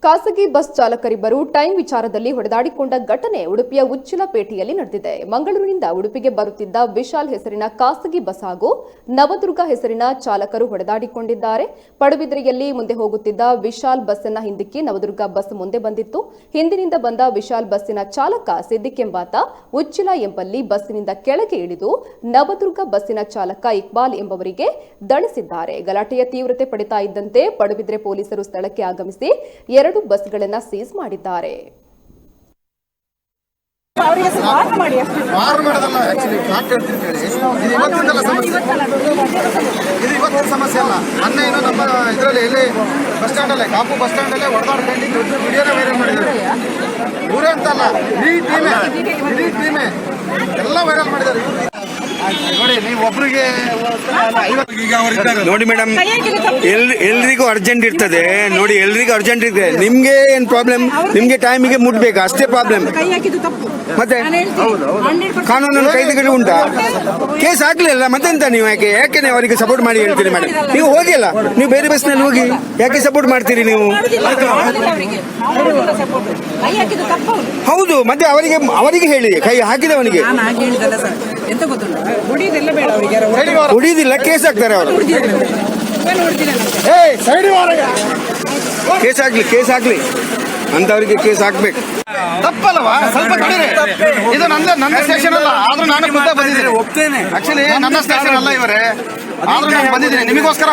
ಖಾಸಗಿ bus ಚಾಲಕರಿಬ್ಬರು time ವಿಚಾರದಲ್ಲಿ ಹೊಡೆದಾಡಿಕೊಂಡ ಘಟನೆ ಉಡುಪಿಯ ಉಚ್ಚಿಲಪೇಟೆಯಲ್ಲಿ ನಡೆದಿದೆ. ಮಂಗಳೂರಿನಿಂದ ಉಡುಪಿಗೆ ಬರುತ್ತಿದ್ದ ವಿಶಾಲ್ ಹೆಸರಿನ ಖಾಸಗಿ ಬಸ್ ಹಾಗೂ ನವದುರ್ಗ ಹೆಸರಿನ ಚಾಲಕರು ಹೊಡೆದಾಡಿಕೊಂಡಿದ್ದಾರೆ. ಪಡುಬಿದ್ರೆಯಲ್ಲಿ ಮುಂದೆ ಹೋಗುತ್ತಿದ್ದ ವಿಶಾಲ್ ಬಸ್ಸನ್ನ ಹಿಂದಿಕ್ಕಿ ನವದುರ್ಗ ಬಸ್ ಮುಂದೆ ಬಂದಿತ್ತು. ಹಿಂದಿನಿಂದ ಬಂದ ವಿಶಾಲ್ ಬಸ್ಸಿನ ಚಾಲಕ ಸಿದ್ದಿಕ್ ಎಂಬಾತ ಉಚ್ಚಿಲ ಎಂಬಲ್ಲಿ ಬಸ್ಸಿನಿಂದ ಕೆಳಗೆ ಇಳಿದು ನವದುರ್ಗ ಬಸ್ಸಿನ ಚಾಲಕ ಇಕ್ಬಾಲ್ ಎಂಬವರಿಗೆ ದಂಡಿಸಿದ್ದಾರೆ. ಗಲಾಟೆಯ ತೀವ್ರತೆ ಪಡಿತಾ ಇದ್ದಂತೆ ಪಡುಬಿದ್ರೆ ಪೊಲೀಸರು ಸ್ಥಳಕ್ಕೆ ಆಗಮಿಸಿ ಎರಡು ಬಸ್ಗಳನ್ನು ಸೀಸ್ ಮಾಡಿದ್ದಾರೆ. ಸಮಸ್ಯೆ ಅಲ್ಲ. ಮೊನ್ನೆ ಏನು ನಮ್ಮ ಇದರಲ್ಲಿ ಎಲ್ಲಿ ಬಸ್ ಸ್ಟ್ಯಾಂಡ್ ಅಲ್ಲೇ ಕಾಪು ಬಸ್ ಸ್ಟ್ಯಾಂಡ್ ಅಲ್ಲೇ ಹೊಡೆದಾಡ್ಕೊಂಡು ವಿಡಿಯೋನ ವೈರಲ್ ಮಾಡಿದ್ದಾರೆ. ಇವರೇ ಅಂತಲ್ಲ, ಇಡೀ ಟೀಮೇ ಎಲ್ಲ ವೈರಲ್ ಮಾಡಿದ್ದಾರೆ. ನೋಡಿ, ನೀವು ಒಬ್ರಿಗೆ ನೋಡಿ ಮೇಡಮ್, ಎಲ್ರಿಗೂ ಅರ್ಜೆಂಟ್ ಇರ್ತದೆ. ನೋಡಿ, ಎಲ್ರಿಗೂ ಅರ್ಜೆಂಟ್ ಇರ್ತದೆ. ನಿಮ್ಗೆ ಏನ್ ಪ್ರಾಬ್ಲಮ್? ನಿಮ್ಗೆ ಟೈಮಿಗೆ ಮುಟ್ಬೇಕು, ಅಷ್ಟೇ ಪ್ರಾಬ್ಲಮ್. ಮತ್ತೆ ಕಾನೂನನ್ನು ಕೈದಿಗಳು ಉಂಟಾ? ಕೇಸ್ ಹಾಕ್ಲಿಲ್ಲ ಮತ್ತೆಂತ? ನೀವು ಯಾಕೆ ಅವರಿಗೆ ಸಪೋರ್ಟ್ ಮಾಡಿ ಹೇಳ್ತೀರಿ ಮೇಡಮ್? ನೀವು ಹೋಗಿಲ್ಲ, ನೀವು ಬೇರೆ ಬಸ್ ನಲ್ಲಿ ಹೋಗಿ ಯಾಕೆ ಸಪೋರ್ಟ್ ಮಾಡ್ತೀರಿ ನೀವು? ಹೌದು, ಮತ್ತೆ ಅವರಿಗೆ ಹೇಳಿ, ಕೈ ಹಾಕಿದವನಿಗೆ ಹೊಡಿದಿಲ್ಲ, ಕೇಸ್ ಹಾಕ್ತಾರೆ ಅವರು. ಕೇಸ್ ಹಾಕ್ಲಿ ಅಂತವರಿಗೆ ಕೇಸ್ ಹಾಕ್ಬೇಕು. ತಪ್ಪಲ್ವಾ? ಸ್ವಲ್ಪ ಕಡಿಮೆ. ಇದು ನನ್ನ ಸ್ಟೇಷನ್ ಅಲ್ಲ, ಆದ್ರೂ ನಾನು ಬಂದಿದ್ದೀನಿ. ಆಕ್ಚುಲಿ ನನ್ನ ಸ್ಟೇಷನ್ ಅಲ್ಲ ಇವರೇ, ಆದ್ರೂ ನಾನು ಬಂದಿದ್ದೀನಿ ನಿಮಗೋಸ್ಕರ.